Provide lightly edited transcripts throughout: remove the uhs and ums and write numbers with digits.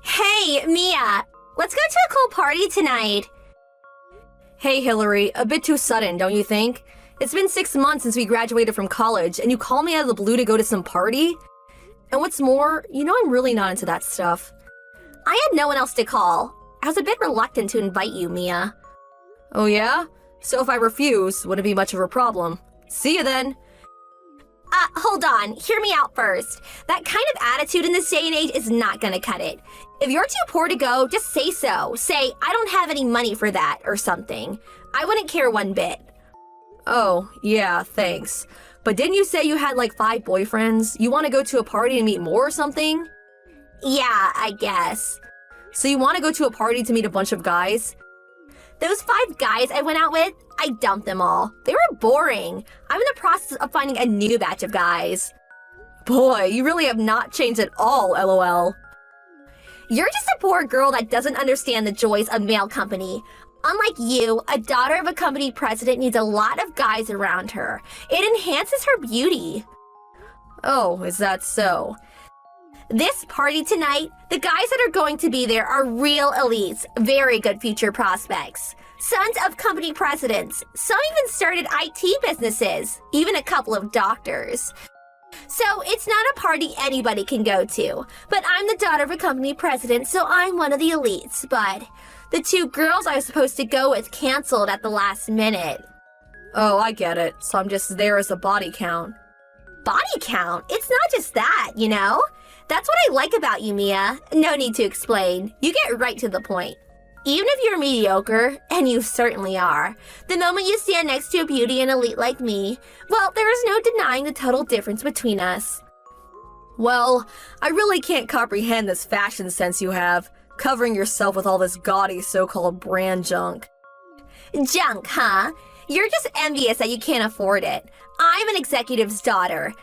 Hey, Mia! Let's go to a cool party tonight. Hey, Hillary, a bit too sudden, don't you think? It's been 6 months since we graduated from college, and you call me out of the blue to go to some party? And what's more, you know I'm really not into that stuff. I had no one else to call. I was a bit reluctant to invite you, Mia. Oh yeah? So if I refuse, wouldn't be much of a problem. See you then. Hold on. Hear me out first. That kind of attitude in this day and age is not gonna cut it. If you're too poor to go, just say so. Say, I don't have any money for that, or something. I wouldn't care one bit. Oh, yeah, thanks. But didn't you say you had like 5 boyfriends? You want to go to a party and meet more or something? Yeah, I guess. So you want to go to a party to meet a bunch of guys? Those 5 guys I went out with, I dumped them all. They were boring. I'm in the process of finding a new batch of guys. Boy, you really have not changed at all, LOL. You're just a poor girl that doesn't understand the joys of male company. Unlike you, a daughter of a company president needs a lot of guys around her. It enhances her beauty. Oh, is that so? This party tonight, the guys that are going to be there are real elites, very good future prospects. Sons of company presidents. Some even started IT businesses, even a couple of doctors. So it's not a party anybody can go to. But I'm the daughter of a company president, so I'm one of the elites. But the 2 girls I was supposed to go with canceled at the last minute. Oh, I get it. So I'm just there as a body count. Body count? It's not just that, you know? That's what I like about you, Mia. No need to explain. You get right to the point. Even if you're mediocre, and you certainly are, the moment you stand next to a beauty and elite like me, well, there is no denying the total difference between us. Well, I really can't comprehend this fashion sense you have, covering yourself with all this gaudy so-called brand junk. Junk, huh? You're just envious that you can't afford it. I'm an executive's daughter.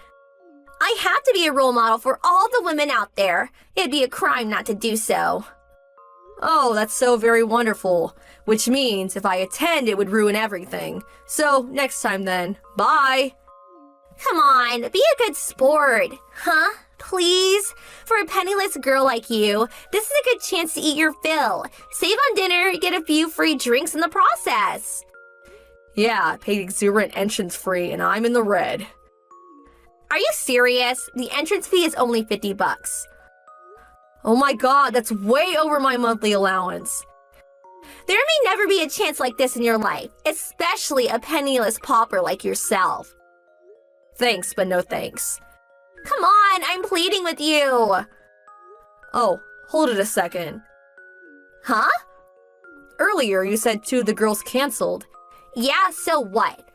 I have to be a role model for all the women out there. It'd be a crime not to do so. Oh, that's so very wonderful. Which means if I attend, it would ruin everything. So, next time then. Bye! Come on, be a good sport. Huh? Please? For a penniless girl like you, this is a good chance to eat your fill. Save on dinner, get a few free drinks in the process. Yeah, paid exuberant entrance fee, and I'm in the red. Are you serious? The entrance fee is only $50. Oh my god, that's way over my monthly allowance. There may never be a chance like this in your life, especially a penniless pauper like yourself. Thanks, but no thanks. Come on, I'm pleading with you. Oh, hold it a second. Huh? Earlier, you said 2 of the girls canceled. Yeah, so what?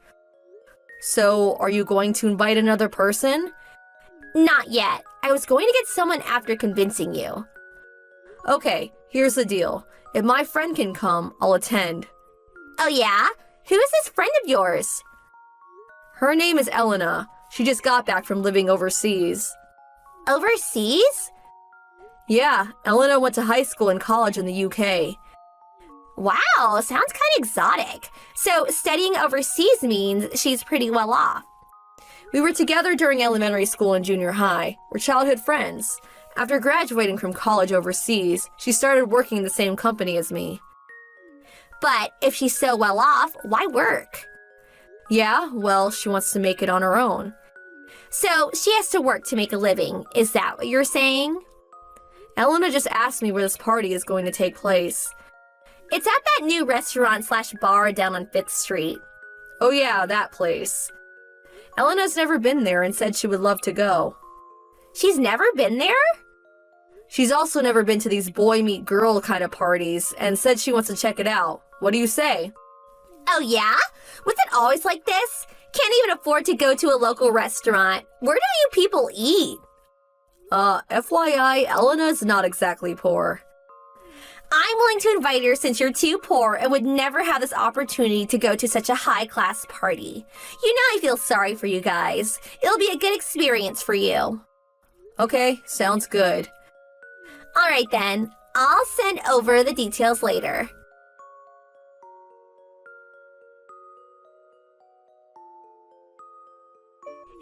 So, are you going to invite another person? Not yet. I was going to get someone after convincing you. Okay, here's the deal. If my friend can come, I'll attend. Oh yeah? Who is this friend of yours? Her name is Elena. She just got back from living overseas. Overseas? Yeah, Elena went to high school and college in the UK. Wow, sounds kind of exotic. So studying overseas means she's pretty well off. We were together during elementary school and junior high. We're childhood friends. After graduating from college overseas, she started working in the same company as me. But if she's so well off, why work? Yeah, well, she wants to make it on her own. So she has to work to make a living. Is that what you're saying? Elena just asked me where this party is going to take place. It's at that new restaurant/bar down on 5th Street. Oh yeah, that place. Elena's never been there and said she would love to go. She's never been there? She's also never been to these boy meet girl kind of parties and said she wants to check it out. What do you say? Oh yeah? Was it always like this? Can't even afford to go to a local restaurant. Where do you people eat? FYI, Elena's not exactly poor. I'm willing to invite her since you're too poor and would never have this opportunity to go to such a high-class party. You know I feel sorry for you guys. It'll be a good experience for you. Okay, sounds good. All right then, I'll send over the details later.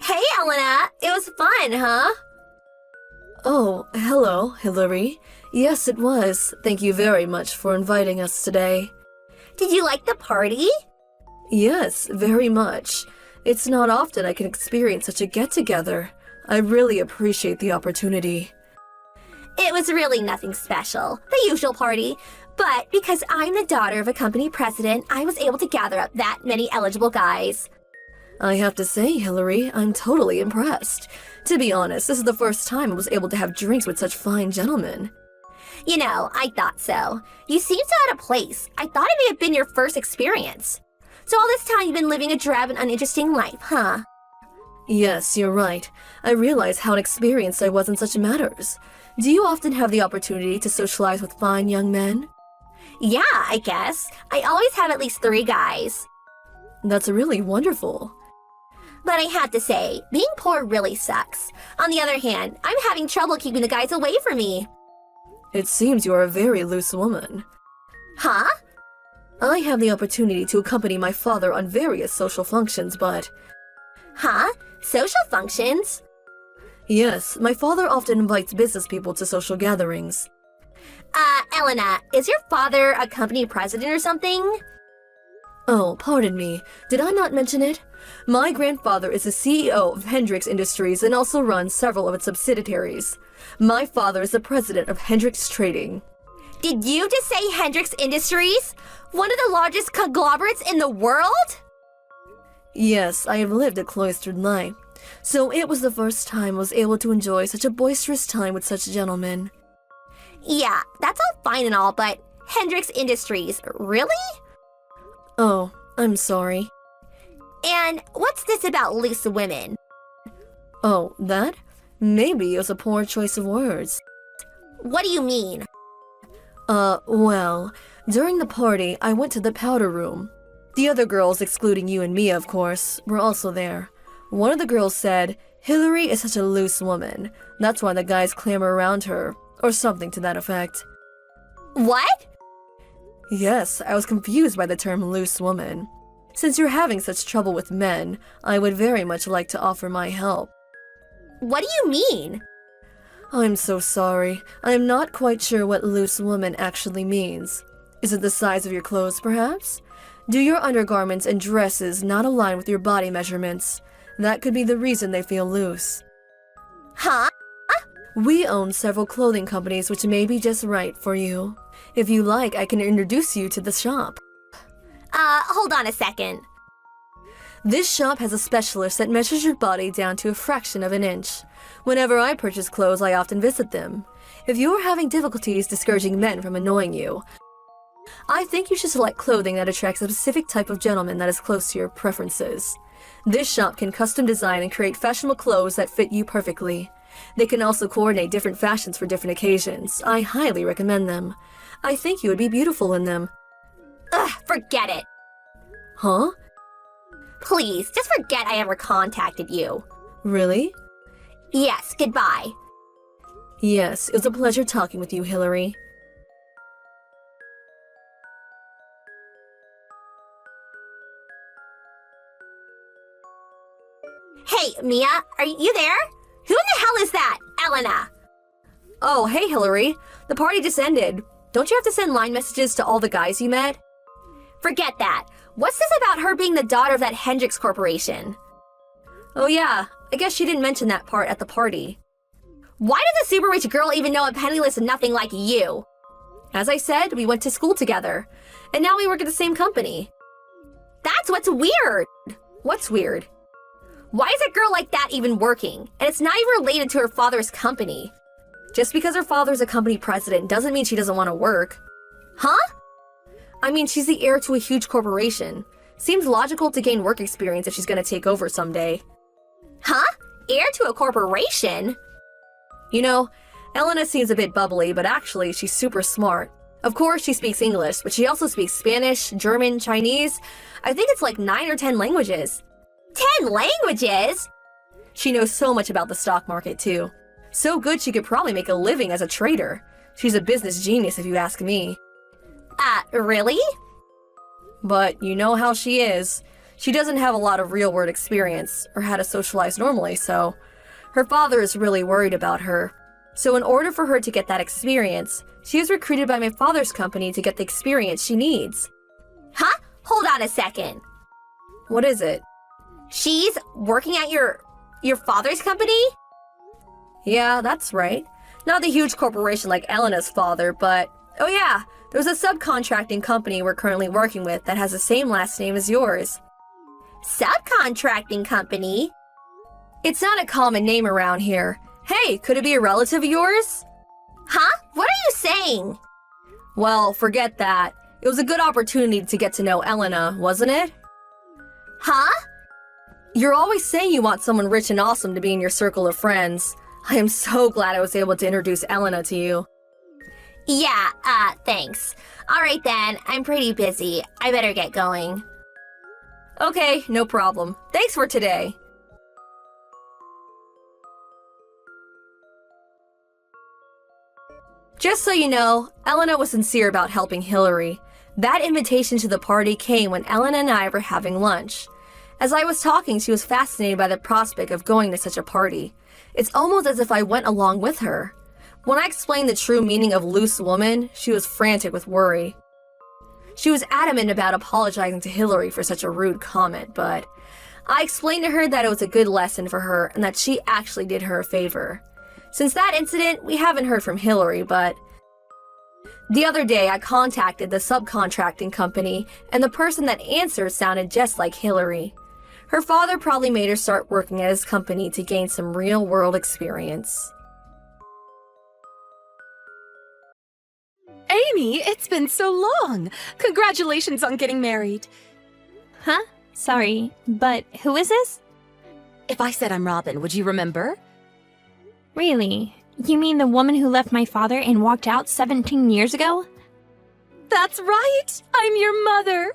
Hey, Elena, it was fun, huh? Oh, hello, Hillary. Yes, it was. Thank you very much for inviting us today. Did you like the party? Yes, very much. It's not often I can experience such a get-together. I really appreciate the opportunity. It was really nothing special, the usual party. But because I'm the daughter of a company president, I was able to gather up that many eligible guys. I have to say, Hillary, I'm totally impressed. To be honest, this is the first time I was able to have drinks with such fine gentlemen. You know, I thought so. You seem so out of place. I thought it may have been your first experience. So all this time you've been living a drab and uninteresting life, huh? Yes, you're right. I realize how inexperienced I was in such matters. Do you often have the opportunity to socialize with fine young men? Yeah, I guess. I always have at least 3 guys. That's really wonderful. But I have to say, being poor really sucks. On the other hand, I'm having trouble keeping the guys away from me. It seems you are a very loose woman. Huh? I have the opportunity to accompany my father on various social functions, but... Huh? Social functions? Yes, my father often invites business people to social gatherings. Elena, is your father a company president or something? Oh, pardon me. Did I not mention it? My grandfather is the CEO of Hendrix Industries and also runs several of its subsidiaries. My father is the president of Hendrix Trading. Did you just say Hendrix Industries? One of the largest conglomerates in the world? Yes, I have lived a cloistered life, so it was the first time I was able to enjoy such a boisterous time with such gentlemen. Yeah, that's all fine and all, but Hendrix Industries, really? Oh, I'm sorry. And what's this about loose women? Oh, that? Maybe it was a poor choice of words. What do you mean? Well, during the party, I went to the powder room. The other girls, excluding you and Mia, of course, were also there. One of the girls said, "Hillary is such a loose woman. That's why the guys clamor around her," or something to that effect. What? Yes, I was confused by the term loose woman. Since you're having such trouble with men, I would very much like to offer my help. What do you mean? I'm so sorry. I am not quite sure what loose woman actually means. Is it the size of your clothes, perhaps? Do your undergarments and dresses not align with your body measurements? That could be the reason they feel loose. Huh? We own several clothing companies which may be just right for you. If you like, I can introduce you to the shop. Hold on a second. This shop has a specialist that measures your body down to a fraction of an inch. Whenever I purchase clothes, I often visit them. If you are having difficulties discouraging men from annoying you, I think you should select clothing that attracts a specific type of gentleman that is close to your preferences. This shop can custom design and create fashionable clothes that fit you perfectly. They can also coordinate different fashions for different occasions. I highly recommend them. I think you would be beautiful in them. Ugh, forget it. Huh? Please, just forget I ever contacted you. Really? Yes, goodbye. Yes, it was a pleasure talking with you, Hillary. Hey, Mia, are you there? Who in the hell is that? Elena. Oh, hey, Hillary. The party just ended. Don't you have to send line messages to all the guys you met? Forget that. What's this about her being the daughter of that Hendrix Corporation? Oh yeah, I guess she didn't mention that part at the party. Why does a super rich girl even know a penniless nothing like you? As I said, we went to school together, and now we work at the same company. That's what's weird. What's weird? Why is a girl like that even working? And it's not even related to her father's company. Just because her father's a company president doesn't mean she doesn't want to work. Huh? I mean, she's the heir to a huge corporation. Seems logical to gain work experience if she's gonna take over someday. Huh? Heir to a corporation? You know, Elena seems a bit bubbly, but actually she's super smart. Of course, she speaks English, but she also speaks Spanish, German, Chinese. I think it's like 9 or 10 languages. 10 languages? She knows so much about the stock market, too. So good she could probably make a living as a trader. She's a business genius if you ask me. Really? But you know how she is. She doesn't have a lot of real-world experience or how to socialize normally, so her father is really worried about her. So in order for her to get that experience, she was recruited by my father's company to get the experience she needs. Huh? Hold on a second. What is it? She's working at your father's company? Yeah, that's right. Not the huge corporation like Elena's father, but... Oh yeah, there's a subcontracting company we're currently working with that has the same last name as yours. Subcontracting company? It's not a common name around here. Hey, could it be a relative of yours? Huh? What are you saying? Well, forget that. It was a good opportunity to get to know Elena, wasn't it? Huh? You're always saying you want someone rich and awesome to be in your circle of friends. I am so glad I was able to introduce Elena to you. Yeah, thanks. Alright then, I'm pretty busy. I better get going. Okay, no problem. Thanks for today. Just so you know, Elena was sincere about helping Hillary. That invitation to the party came when Elena and I were having lunch. As I was talking, she was fascinated by the prospect of going to such a party. It's almost as if I went along with her. When I explained the true meaning of loose woman, she was frantic with worry. She was adamant about apologizing to Hillary for such a rude comment, but I explained to her that it was a good lesson for her and that she actually did her a favor. Since that incident, we haven't heard from Hillary, but the other day I contacted the subcontracting company and the person that answered sounded just like Hillary. Her father probably made her start working at his company to gain some real-world experience. Amy, it's been so long. Congratulations on getting married. Huh? Sorry, but who is this? If I said I'm Robin, would you remember? Really? You mean the woman who left my father and walked out 17 years ago? That's right! I'm your mother!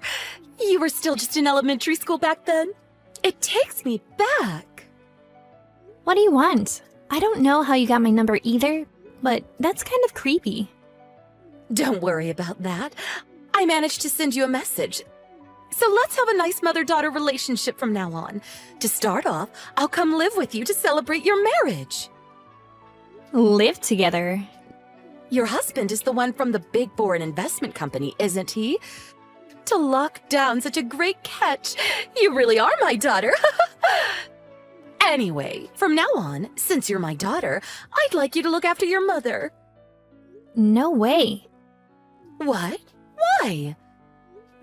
You were still just in elementary school back then. It takes me back. What do you want? I don't know how you got my number either, but that's kind of creepy. Don't worry about that. I managed to send you a message. So let's have a nice mother-daughter relationship from now on. To start off, I'll come live with you to celebrate your marriage. Live together? Your husband is the one from the big foreign investment company, isn't he? To lock down such a great catch. You really are my daughter. Anyway, from now on, since you're my daughter, I'd like you to look after your mother. No way. What? Why?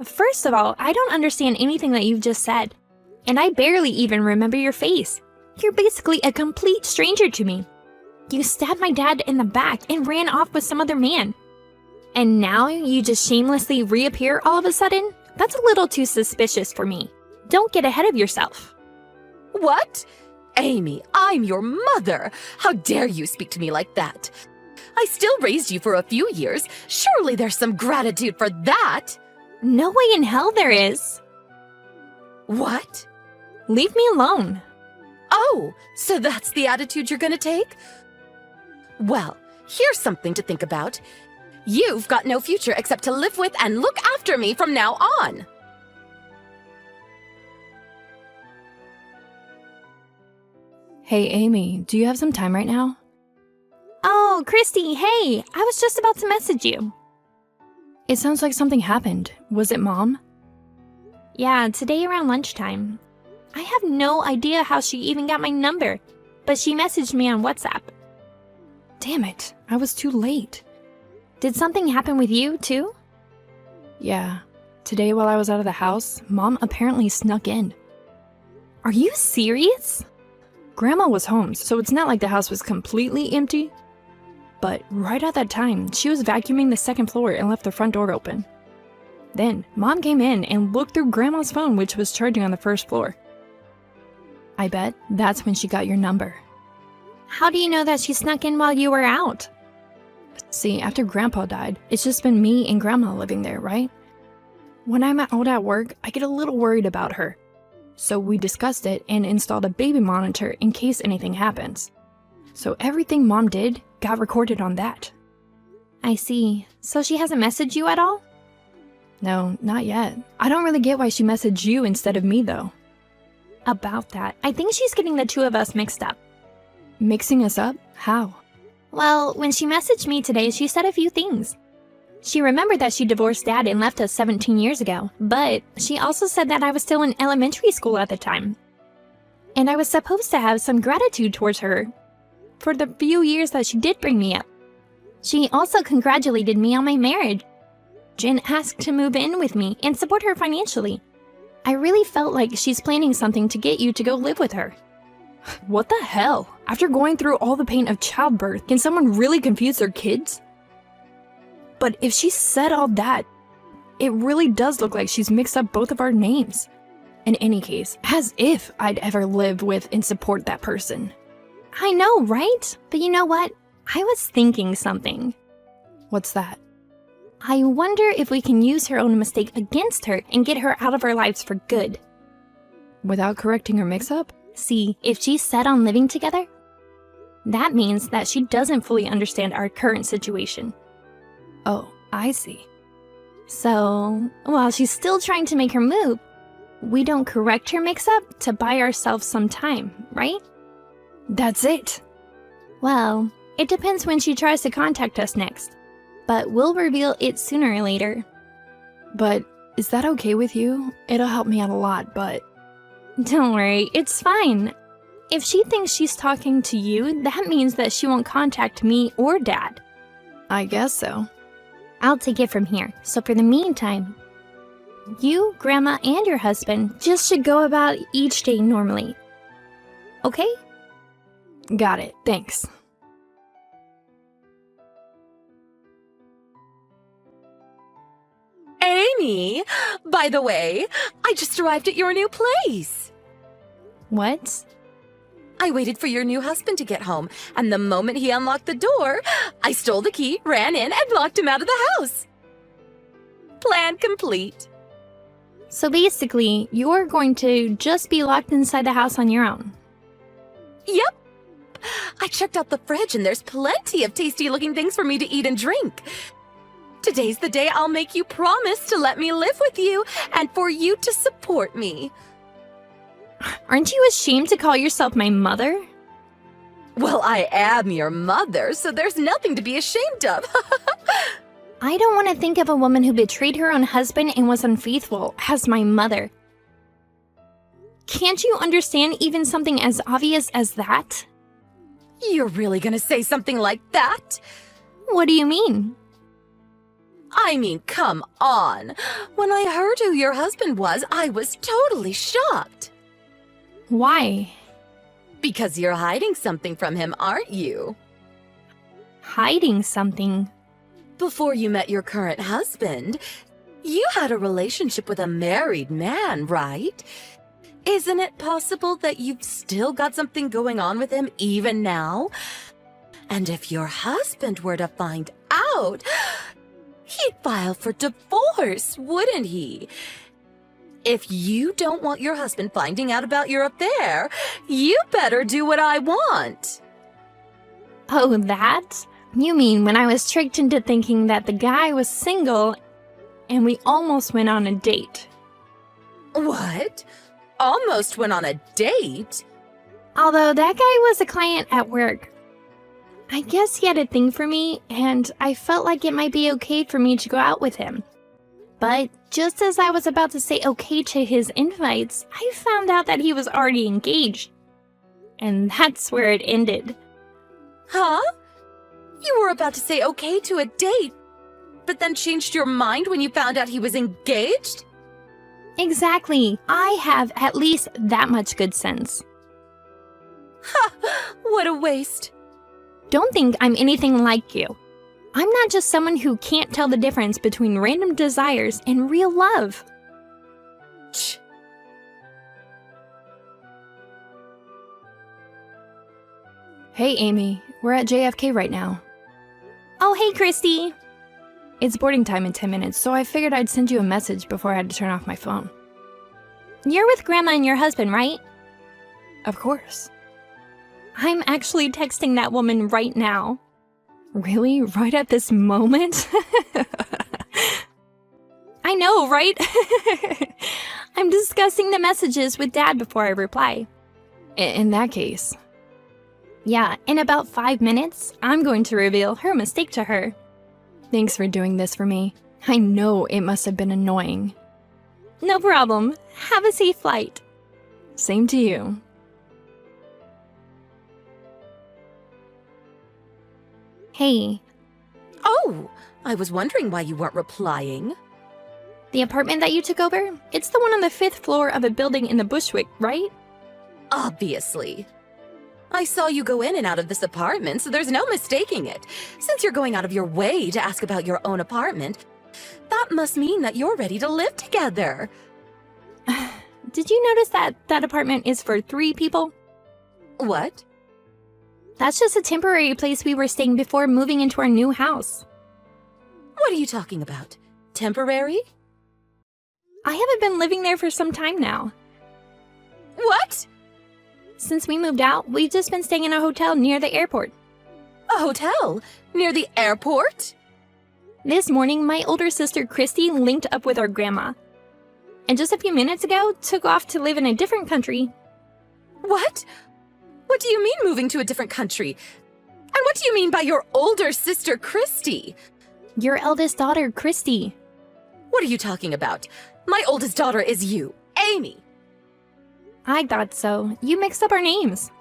First of all, I don't understand anything that you've just said. And I barely even remember your face. You're basically a complete stranger to me. You stabbed my dad in the back and ran off with some other man. And now you just shamelessly reappear all of a sudden? That's a little too suspicious for me. Don't get ahead of yourself. What? Amy, I'm your mother. How dare you speak to me like that? I still raised you for a few years. Surely there's some gratitude for that. No way in hell there is. What? Leave me alone. Oh, so that's the attitude you're gonna take? Well, here's something to think about. You've got no future except to live with and look after me from now on. Hey, Amy, do you have some time right now? Oh, Christy, hey! I was just about to message you. It sounds like something happened. Was it Mom? Yeah, today around lunchtime. I have no idea how she even got my number, but she messaged me on WhatsApp. Damn it, I was too late. Did something happen with you, too? Yeah. Today while I was out of the house, Mom apparently snuck in. Are you serious? Grandma was home, so it's not like the house was completely empty. But right at that time, she was vacuuming the second floor and left the front door open. Then, Mom came in and looked through Grandma's phone, which was charging on the first floor. I bet that's when she got your number. How do you know that she snuck in while you were out? See, after Grandpa died, it's just been me and Grandma living there, right? When I'm out at work, I get a little worried about her. So we discussed it and installed a baby monitor in case anything happens. So everything Mom did got recorded on that. I see. So she hasn't messaged you at all? No, not yet. I don't really get why she messaged you instead of me, though. About that, I think she's getting the two of us mixed up. Mixing us up? How? Well, when she messaged me today, she said a few things. She remembered that she divorced Dad and left us 17 years ago, but she also said that I was still in elementary school at the time. And I was supposed to have some gratitude towards her for the few years that she did bring me up. She also congratulated me on my marriage and asked to move in with me and support her financially. I really felt like she's planning something to get you to go live with her. What the hell? After going through all the pain of childbirth, can someone really confuse their kids? But if she said all that, it really does look like she's mixed up both of our names. In any case, as if I'd ever live with and support that person. I know, right? But you know what? I was thinking something. What's that? I wonder if we can use her own mistake against her and get her out of our lives for good. Without correcting her mix-up? See, if she's set on living together, that means that she doesn't fully understand our current situation. Oh, I see. So, while she's still trying to make her move, we don't correct her mix-up to buy ourselves some time, right? That's it. Well, it depends when she tries to contact us next, but we'll reveal it sooner or later. But is that okay with you? It'll help me out a lot, but... Don't worry, it's fine. If she thinks she's talking to you, that means that she won't contact me or Dad. I guess so. I'll take it from here. So for the meantime, you, Grandma, and your husband just should go about each day normally. Okay? Got it, thanks. Amy, by the way, I just arrived at your new place. What? I waited for your new husband to get home, and the moment he unlocked the door, I stole the key, ran in, and locked him out of the house. Plan complete. So basically, you're going to just be locked inside the house on your own. Yep. I checked out the fridge, and there's plenty of tasty-looking things for me to eat and drink. Today's the day I'll make you promise to let me live with you and for you to support me. Aren't you ashamed to call yourself my mother? Well, I am your mother, so there's nothing to be ashamed of. I don't want to think of a woman who betrayed her own husband and was unfaithful as my mother. Can't you understand even something as obvious as that? You're really gonna say something like that? What do you mean? I mean, come on. When I heard who your husband was, I was totally shocked. Why? Because you're hiding something from him, aren't you? Hiding something? Before you met your current husband, you had a relationship with a married man, right? Isn't it possible that you've still got something going on with him even now? And if your husband were to find out, he'd file for divorce, wouldn't he? If you don't want your husband finding out about your affair, you better do what I want. Oh, that? You mean when I was tricked into thinking that the guy was single and we almost went on a date? What? Almost went on a date? Although that guy was a client at work. I guess he had a thing for me, and I felt like it might be okay for me to go out with him. But just as I was about to say okay to his invites, I found out that he was already engaged. And that's where it ended. Huh? You were about to say okay to a date, but then changed your mind when you found out he was engaged? Exactly. I have at least that much good sense. Ha! What a waste. Don't think I'm anything like you. I'm not just someone who can't tell the difference between random desires and real love. Shh. Hey, Amy. We're at JFK right now. Oh, hey, Christy. It's boarding time in 10 minutes, so I figured I'd send you a message before I had to turn off my phone. You're with Grandma and your husband, right? Of course. I'm actually texting that woman right now. Really? Right at this moment? I know, right? I'm discussing the messages with Dad before I reply. In that case... Yeah, in about 5 minutes, I'm going to reveal her mistake to her. Thanks for doing this for me. I know it must have been annoying. No problem. Have a safe flight. Same to you. Hey, Oh, I was wondering why you weren't replying. the apartment that you took over? It's the one on the 5th floor of a building in the Bushwick, right? Obviously. I saw you go in and out of this apartment, so there's no mistaking it. Since you're going out of your way to ask about your own apartment, that must mean that you're ready to live together. Did you notice that that apartment is for 3 people? What? That's just a temporary place we were staying before moving into our new house. What are you talking about? Temporary? I haven't been living there for some time now. What? Since we moved out, we've just been staying in a hotel near the airport. A hotel? Near the airport? This morning, my older sister Christy linked up with our grandma. And just a few minutes ago, took off to live in a different country. What? What do you mean moving to a different country? And what do you mean by your older sister, Christy? Your eldest daughter, Christy. What are you talking about? My oldest daughter is you, Amy. I thought so. You mixed up our names.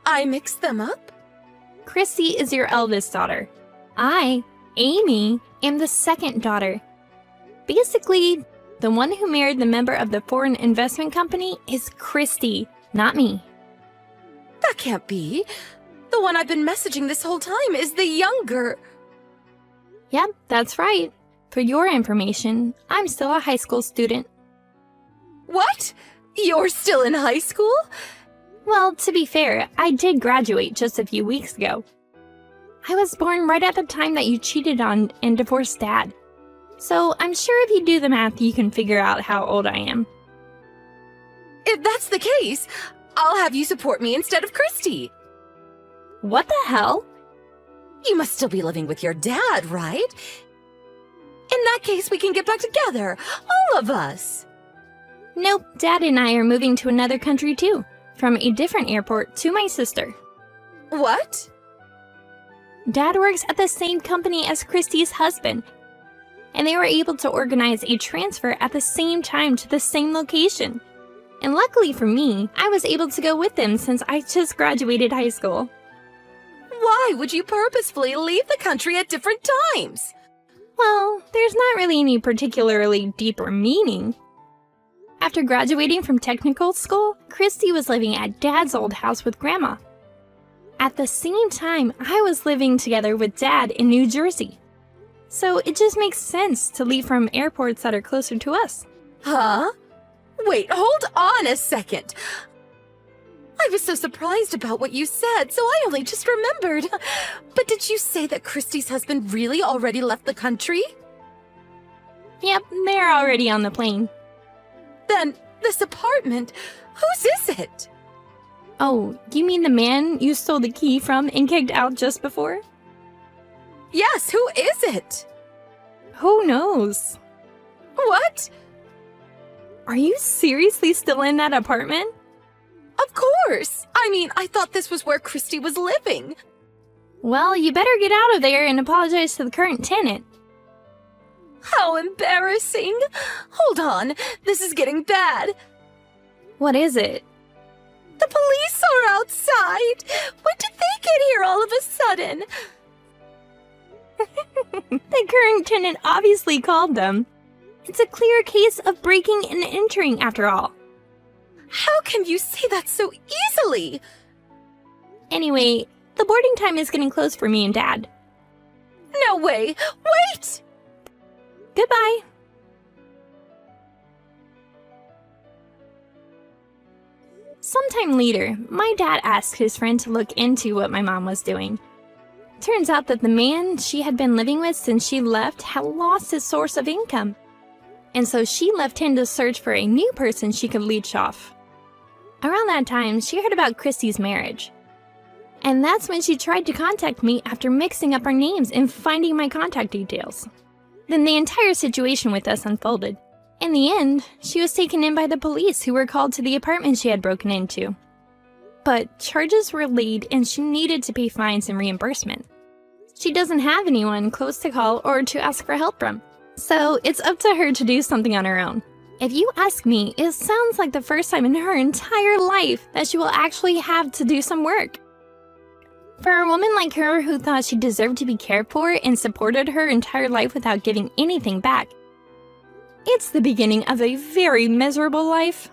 I mixed them up? Christy is your eldest daughter. I, Amy, am the second daughter. Basically, the one who married the member of the foreign investment company is Christy, not me. That can't be. The one I've been messaging this whole time is the younger. Yep, that's right. For your information, I'm still a high school student. What? You're still in high school? Well, to be fair, I did graduate just a few weeks ago. I was born right at the time that you cheated on and divorced Dad. So I'm sure if you do the math, you can figure out how old I am. If that's the case, I'll have you support me instead of Christy. What the hell? You must still be living with your dad, right? In that case, we can get back together, all of us. Nope, Dad and I are moving to another country too. From a different airport to my sister. What? Dad works at the same company as Christy's husband. And they were able to organize a transfer at the same time to the same location. And luckily for me, I was able to go with them since I just graduated high school. Why would you purposefully leave the country at different times? Well, there's not really any particularly deeper meaning. After graduating from technical school, Christy was living at Dad's old house with Grandma. At the same time, I was living together with Dad in New Jersey. So it just makes sense to leave from airports that are closer to us. Huh? Wait, hold on a second. I was so surprised about what you said, so I only just remembered. But did you say that Christy's husband really already left the country? Yep, they're already on the plane. Then, this apartment, whose is it? Oh, you mean the man you stole the key from and kicked out just before? Yes, who is it? Who knows? What? Are you seriously still in that apartment? Of course! I mean, I thought this was where Christy was living. Well, you better get out of there and apologize to the current tenant. How embarrassing! Hold on, this is getting bad. What is it? The police are outside! When did they get here all of a sudden? The current tenant obviously called them. It's a clear case of breaking and entering after all. How can you say that so easily? Anyway, the boarding time is getting close for me and Dad. No way! Wait! Goodbye. Sometime later, my dad asked his friend to look into what my mom was doing. Turns out that the man she had been living with since she left had lost his source of income. And so she left him to search for a new person she could leech off. Around that time, she heard about Christy's marriage. And that's when she tried to contact me after mixing up our names and finding my contact details. Then the entire situation with us unfolded. In the end, she was taken in by the police who were called to the apartment she had broken into. but charges were laid and she needed to pay fines and reimbursement. She doesn't have anyone close to call or to ask for help from, so it's up to her to do something on her own. If you ask me, it sounds like the first time in her entire life that she will actually have to do some work. For a woman like her who thought she deserved to be cared for and supported her entire life without giving anything back, it's the beginning of a very miserable life.